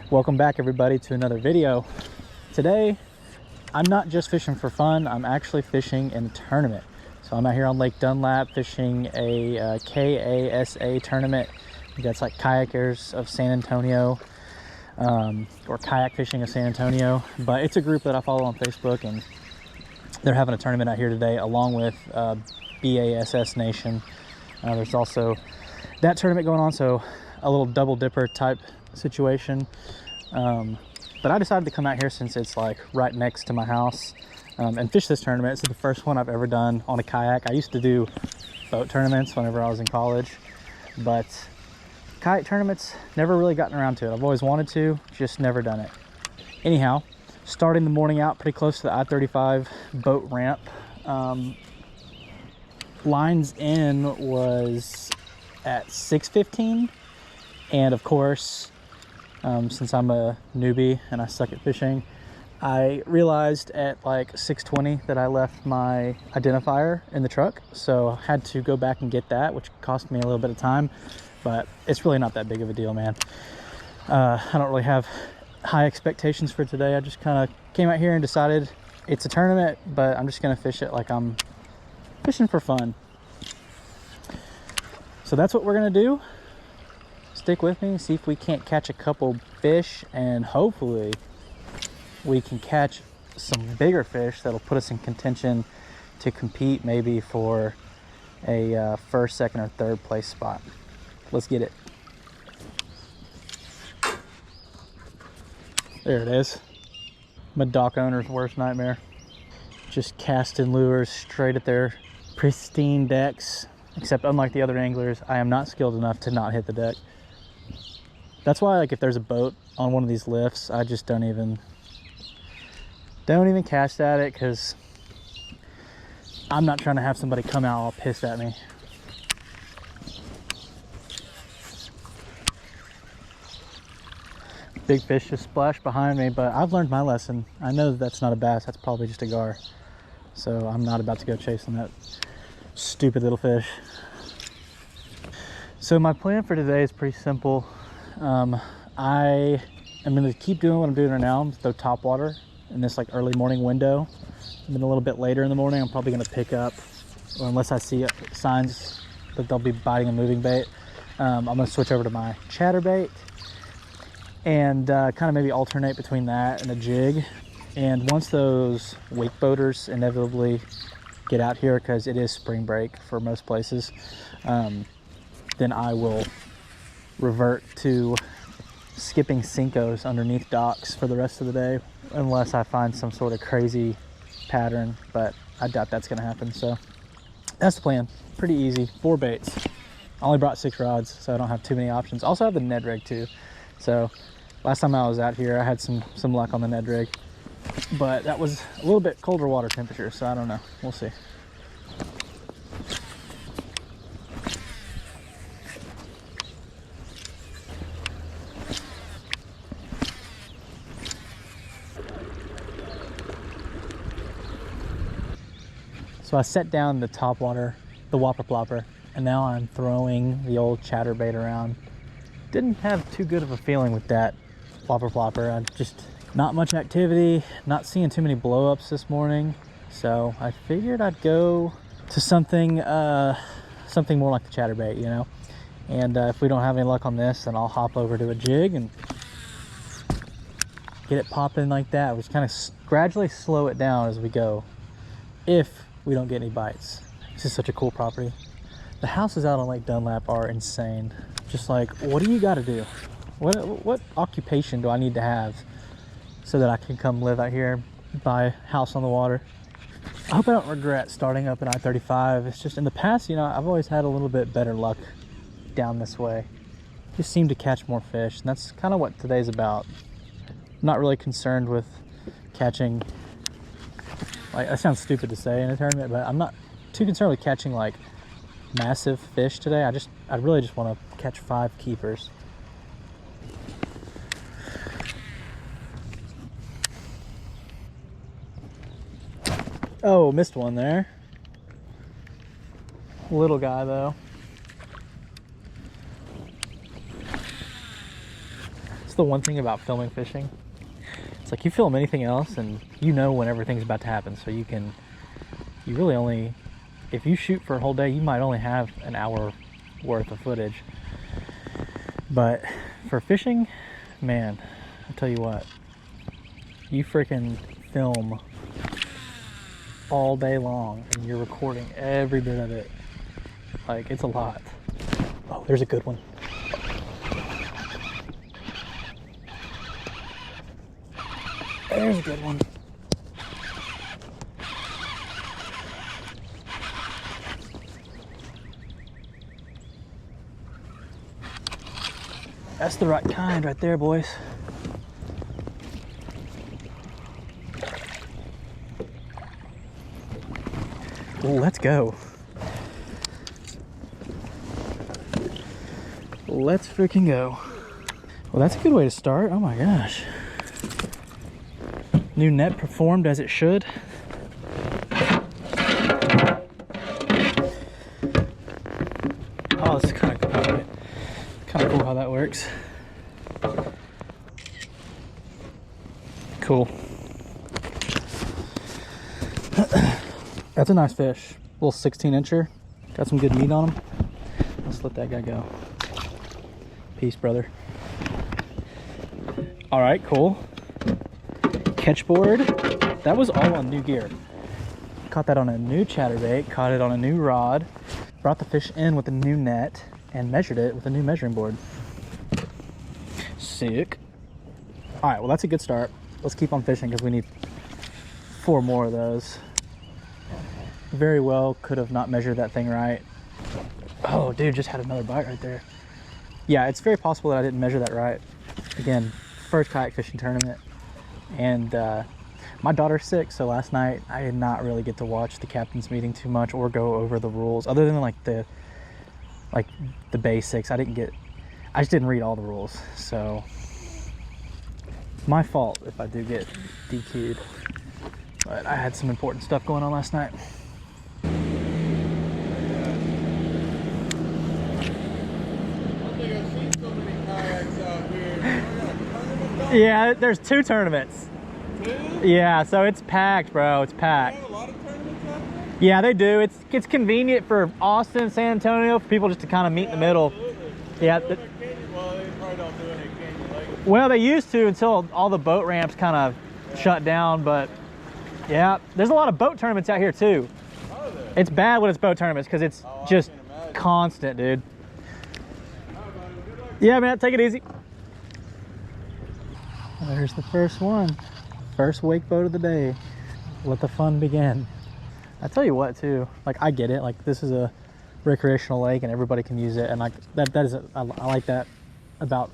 Welcome back everybody to another video. Today I'm not just fishing for fun, I'm actually fishing in a tournament. So I'm out here on Lake Dunlap fishing a KASA tournament. That's like Kayakers of San Antonio, or Kayak Fishing of San Antonio. But it's a group that I follow on Facebook, and they're having a tournament out here today along with BASS Nation. There's also that tournament going on, so a little double dipper type situation. But I decided to come out here since it's like right next to my house and fish this tournament. It's the first one I've ever done on a kayak. I used to do boat tournaments whenever I was in college, but kayak tournaments, never really gotten around to it. I've always wanted to, just never done it. Anyhow, starting the morning out pretty close to the I-35 boat ramp. Lines in was at 6:15, and of course, since I'm a newbie and I suck at fishing, I realized at like 6:20 that I left my identifier in the truck, so I had to go back and get that, which cost me a little bit of time, but it's really not that big of a deal, man. I don't really have high expectations for today. I just kind of came out here and decided it's a tournament, but I'm just gonna fish it like I'm fishing for fun. So that's what we're gonna do. Stick with me, see if we can't catch a couple fish, and hopefully we can catch some bigger fish that'll put us in contention to compete maybe for a first, second, or third place spot. Let's get it. There it is. My dock owner's worst nightmare. Just casting lures straight at their pristine decks. Except unlike the other anglers, I am not skilled enough to not hit the deck. That's why, like, if there's a boat on one of these lifts, I just don't even cast at it, because I'm not trying to have somebody come out all pissed at me. Big fish just splashed behind me, but I've learned my lesson. I know that that's not a bass, that's probably just a gar. So I'm not about to go chasing that stupid little fish. So my plan for today is pretty simple. I am going to keep doing what I'm doing right now, throw top water in this like early morning window. And then a little bit later in the morning, I'm probably going to pick up, or unless I see signs that they'll be biting a moving bait, I'm going to switch over to my chatterbait and kind of maybe alternate between that and a jig. And once those wake boaters inevitably get out here, because it is spring break for most places, then I will revert to skipping Cincos underneath docks for the rest of the day, unless I find some sort of crazy pattern, but I doubt that's going to happen. So that's the plan. Pretty easy. 4 baits. I only brought 6 rods, so I don't have too many options. Also have the Ned rig too. So last time I was out here, I had some luck on the Ned rig, but that was a little bit colder water temperature, so I don't know. We'll see. So I set down the top water, the whopper plopper, and now I'm throwing the old chatterbait around. Didn't have too good of a feeling with that whopper plopper. I just, not much activity, not seeing too many blow-ups this morning. So I figured I'd go to something more like the chatterbait, you know? And if we don't have any luck on this, then I'll hop over to a jig and get it popping like that. We just kind of gradually slow it down as we go, if we don't get any bites. This is such a cool property. The houses out on Lake Dunlap are insane. Just like, what do you got to do? What occupation do I need to have so that I can come live out here, buy a house on the water? I hope I don't regret starting up in I-35. It's just in the past, you know, I've always had a little bit better luck down this way. Just seem to catch more fish, and that's kind of what today's about. I'm not really concerned with catching, like, that sounds stupid to say in a tournament, but I'm not too concerned with catching like massive fish today. I really just want to catch 5 keepers. Oh, missed one there. Little guy though. the one thing about filming fishing. It's like you film anything else and you know when everything's about to happen. So you really only, if you shoot for a whole day, you might only have an hour worth of footage. But for fishing, man, I'll tell you what, you freaking film all day long and you're recording every bit of it. Like, it's a lot. Oh, there's a good one. There's a good one. That's the right kind right there, boys. Well, let's go. Let's freaking go. Well, that's a good way to start. Oh my gosh. New net performed as it should. Oh, this is kind of cool. Kind of cool how that works. Cool. That's a nice fish. Little 16-incher. Got some good meat on him. Let's let that guy go. Peace, brother. All right, cool. Catchboard. That was all on new gear. Caught that on a new chatterbait. Caught it on a new rod. Brought the fish in with a new net and measured it with a new measuring board. Sick. All right, well, that's a good start. Let's keep on fishing because we need 4 more of those. Very well could have not measured that thing right. Oh, dude, just had another bite right there. Yeah, it's very possible that I didn't measure that right. Again, first kayak fishing tournament. And my daughter's sick, so last night I did not really get to watch the captain's meeting too much or go over the rules, other than like the basics. I just didn't read all the rules, so my fault if I do get DQ'd. But I had some important stuff going on last night. Yeah, there's 2 tournaments. 2? Yeah, so it's packed, bro. It's packed. They have a lot of tournaments out there? Yeah, they do. It's convenient for Austin, San Antonio, for people just to kind of meet in the middle. Absolutely. Yeah. Well, they probably don't do any Canyon Lake. Well, they used to until all the boat ramps kind of shut down, but yeah, there's a lot of boat tournaments out here too. Are there? It's bad when it's boat tournaments because it's just constant, dude. Yeah, man, take it easy. There's the first one. First wake boat of the day. Let the fun begin. I tell you what too, like, I get it, like, this is a recreational lake and everybody can use it, and like I like that about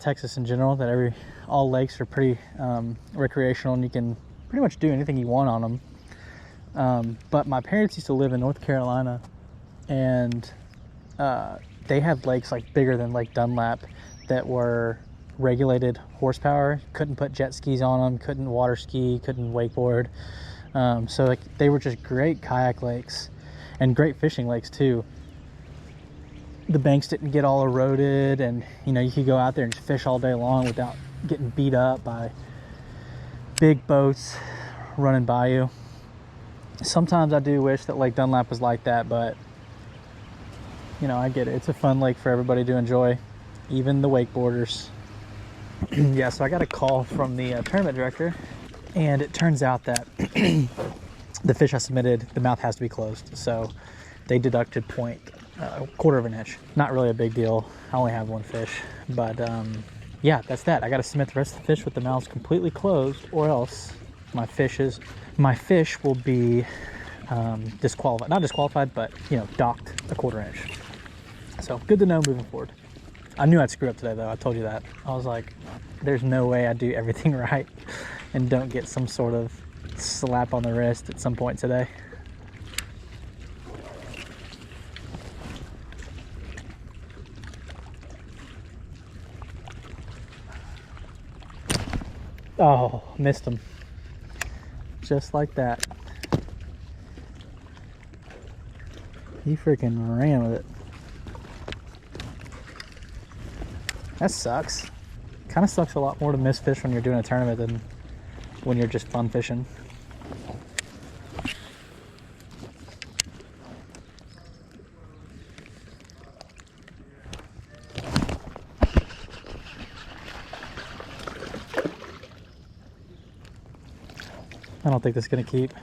Texas in general, that all lakes are pretty recreational and you can pretty much do anything you want on them. But my parents used to live in North Carolina, and they had lakes like bigger than Lake Dunlap that were regulated horsepower. Couldn't put jet skis on them, couldn't water ski, couldn't wakeboard. So like, they were just great kayak lakes and great fishing lakes too. The banks didn't get all eroded, and you know, you could go out there and just fish all day long without getting beat up by big boats running by you. Sometimes I do wish that Lake Dunlap was like that, but you know, I get it. It's a fun lake for everybody to enjoy, even the wakeboarders. Yeah, so I got a call from the tournament director, and it turns out that the fish I submitted, the mouth has to be closed, so they deducted a quarter of an inch. Not really a big deal. I only have 1 fish, but yeah, that's that. I got to submit the rest of the fish with the mouths completely closed, or else my fish will be disqualified. Not disqualified, but you know, docked a quarter inch. So good to know moving forward. I knew I'd screw up today though. I told you that. I was like, there's no way I do everything right and don't get some sort of slap on the wrist at some point today. Oh, missed him. Just like that. He freaking ran with it. That sucks. Kind of sucks a lot more to miss fish when you're doing a tournament than when you're just fun fishing. I don't think this is gonna keep.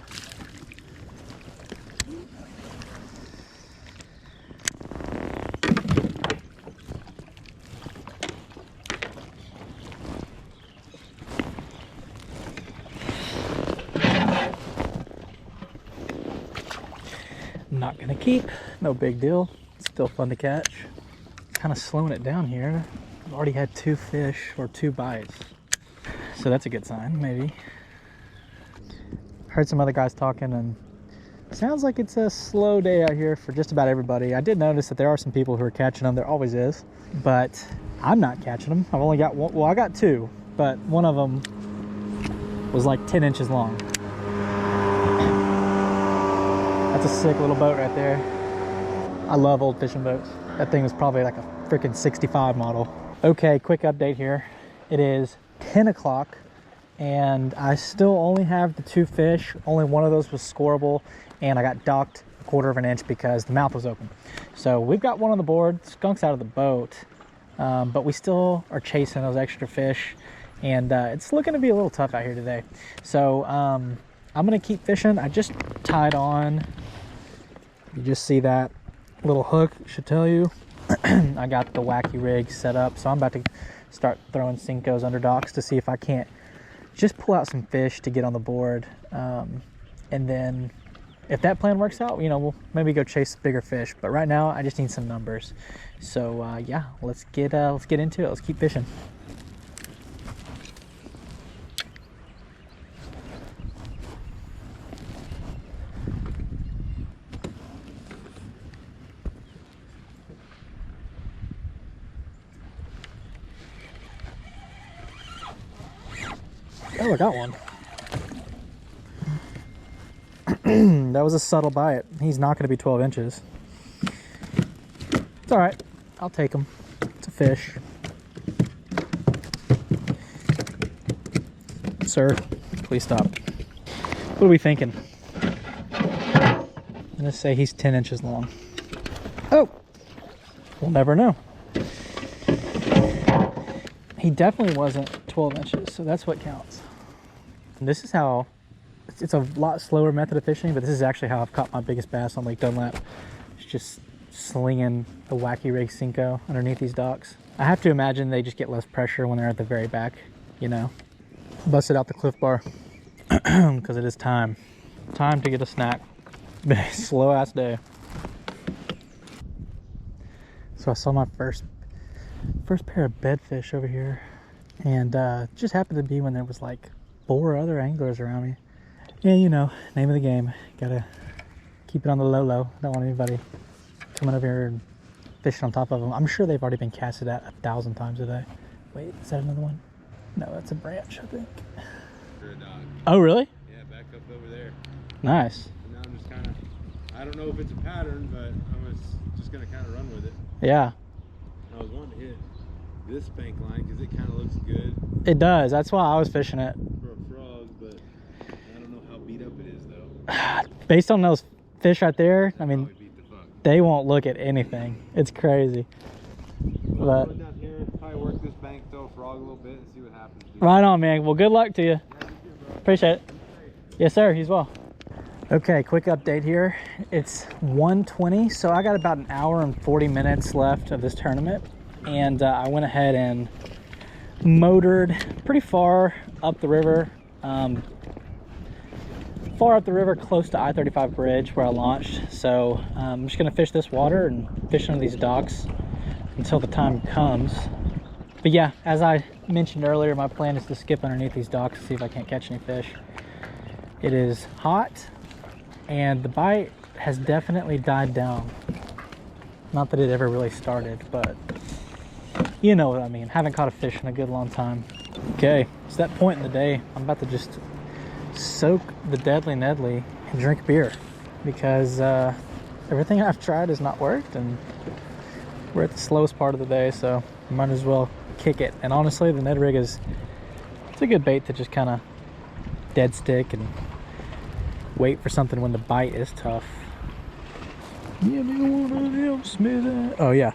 Not gonna keep, no big deal. Still fun to catch. Kind of slowing it down here. I've already had 2 fish or 2 bites. So that's a good sign, maybe. Heard some other guys talking and sounds like it's a slow day out here for just about everybody. I did notice that there are some people who are catching them, there always is, but I'm not catching them. I've only got one, well I got 2, but one of them was like 10 inches long. That's a sick little boat right there. I love old fishing boats. That thing was probably like a freaking 65 model. Okay, quick update here. It is 10 o'clock and I still only have the 2 fish. Only one of those was scoreable and I got docked 1/4 of an inch because the mouth was open. So we've got one on the board. Skunk's out of the boat, but we still are chasing those extra fish and it's looking to be a little tough out here today. So I'm gonna keep fishing. I just tied on, you just see that little hook, should tell you. I got the wacky rig set up, so I'm about to start throwing Cincos under docks to see if I can't just pull out some fish to get on the board. And then if that plan works out, you know, we'll maybe go chase bigger fish. But right now, I just need some numbers. So yeah, let's get into it. Let's keep fishing. Oh, I got one. That was a subtle bite. He's not going to be 12 inches. It's all right. I'll take him. It's a fish. Sir, please stop. What are we thinking? I'm going to say he's 10 inches long. Oh! We'll never know. He definitely wasn't 12 inches, so that's what counts. And this is how, it's a lot slower method of fishing, but this is actually how I've caught my biggest bass on Lake Dunlap. It's just slinging the wacky rig Cinco underneath these docks. I have to imagine they just get less pressure when they're at the very back, you know. Busted out the Cliff Bar, because it is time to get a snack. Been a slow ass day. So I saw my first pair of bedfish over here, and just happened to be when there was like 4 other anglers around me. Yeah, you know, name of the game. Gotta keep it on the low. Don't want anybody coming over here and fishing on top of them. I'm sure they've already been casted at 1,000 times a day. Wait, is that another one? No, that's a branch, I think. Oh, really? Yeah, back up over there. Nice. And now I'm just kind of, I don't know if it's a pattern, but I was just going to kind of run with it. Yeah. I was wanting to hit this spank line because it kind of looks good. It does. That's why I was fishing it. For a frog, but I don't know how beat up it is, though. Based on those fish right there, I mean, they won't look at anything. It's crazy. Well, But down here, probably work this bank, throw a frog a little bit, and see what happens. Dude. right on, man. Well, good luck to you. Yeah, you too, bro. Appreciate it. Yes, sir. He's well. Okay, quick update here. It's 1:20, so I got about an hour and 40 minutes left of this tournament, and I went ahead and motored pretty far up the river. Far up the river, close to I-35 bridge where I launched. So I'm just gonna fish this water and fish under these docks until the time comes. But yeah, as I mentioned earlier, my plan is to skip underneath these docks to see if I can't catch any fish. It is hot and the bite has definitely died down. Not that it ever really started, but you know what I mean. Haven't caught a fish in a good long time. Okay, it's that point in the day. I'm about to just soak the Deadly Nedley and drink beer because everything I've tried has not worked and we're at the slowest part of the day, so I might as well kick it. And honestly, the Ned rig it's a good bait to just kind of dead stick and wait for something when the bite is tough. Yeah, oh yeah.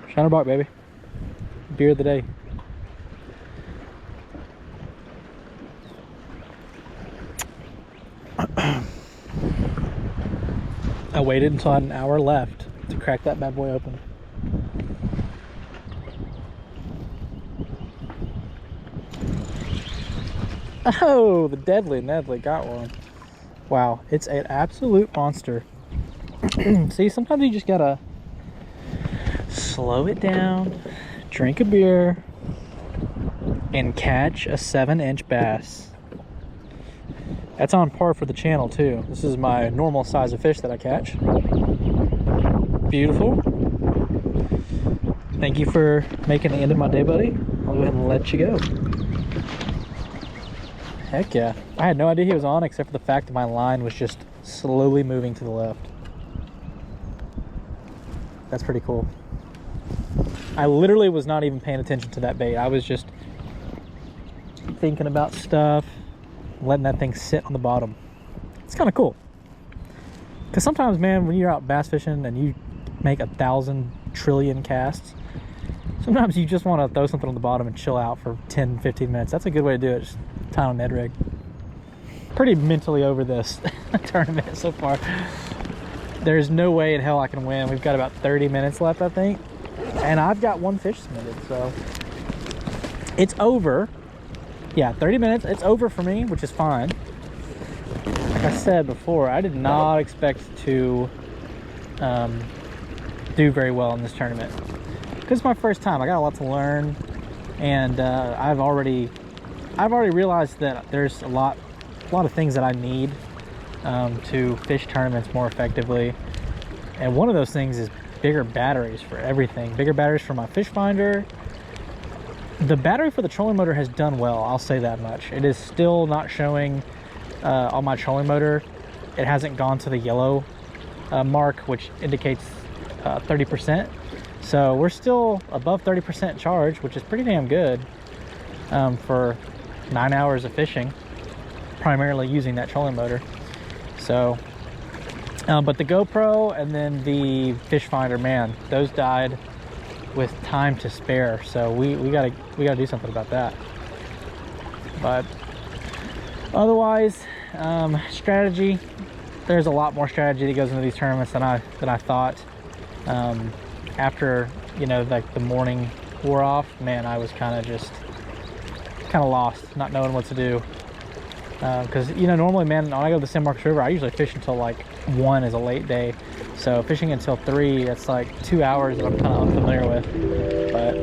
Shiner bark, baby. Beer of the day. I waited until I had an hour left to crack that bad boy open. Oh, the deadly Nedley got one. Wow, it's an absolute monster. See, sometimes you just gotta slow it down, drink a beer, and catch a 7-inch bass. That's on par for the channel too. This is my normal size of fish that I catch. Beautiful. Thank you for making the end of my day, buddy. I'll go ahead and let you go. Heck yeah. I had no idea he was on except for the fact that my line was just slowly moving to the left. That's pretty cool. I literally was not even paying attention to that bait. I was just thinking about stuff, letting that thing sit on the bottom. It's kind of cool. Because sometimes, man, when you're out bass fishing and you make 1,000 trillion casts, sometimes you just want to throw something on the bottom and chill out for 10-15 minutes. That's a good way to do it. Just tie on a Ned rig. Pretty mentally over this tournament so far. There's no way in hell I can win. We've got about 30 minutes left, I think. And I've got one fish submitted, so it's over. Yeah, 30 minutes. It's over for me, which is fine. Like I said before, I did not expect to do very well in this tournament. Because it's my first time. I got a lot to learn, and I've already realized that there's a lot of things that I need to fish tournaments more effectively. And one of those things is bigger batteries for everything. Bigger batteries for my fish finder. The battery for the trolling motor has done well, I'll say that much. It is still not showing on my trolling motor. It hasn't gone to the yellow mark, which indicates 30%. So we're still above 30% charge, which is pretty damn good for 9 hours of fishing, primarily using that trolling motor. So, but the GoPro and then the fish finder, man, those died with time to spare. So we gotta do something about that. But otherwise, strategy. There's a lot more strategy that goes into these tournaments than I thought. After, you know, like the morning wore off, man, I was kind of lost, not knowing what to do. Because, you know, normally, man, when I go to the San Marcos River, I usually fish until like 1 is a late day. So fishing until 3, that's like 2 hours that I'm kind of unfamiliar with. But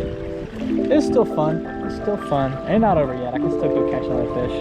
it's still fun. It's still fun. And not over yet. I can still go catch another fish.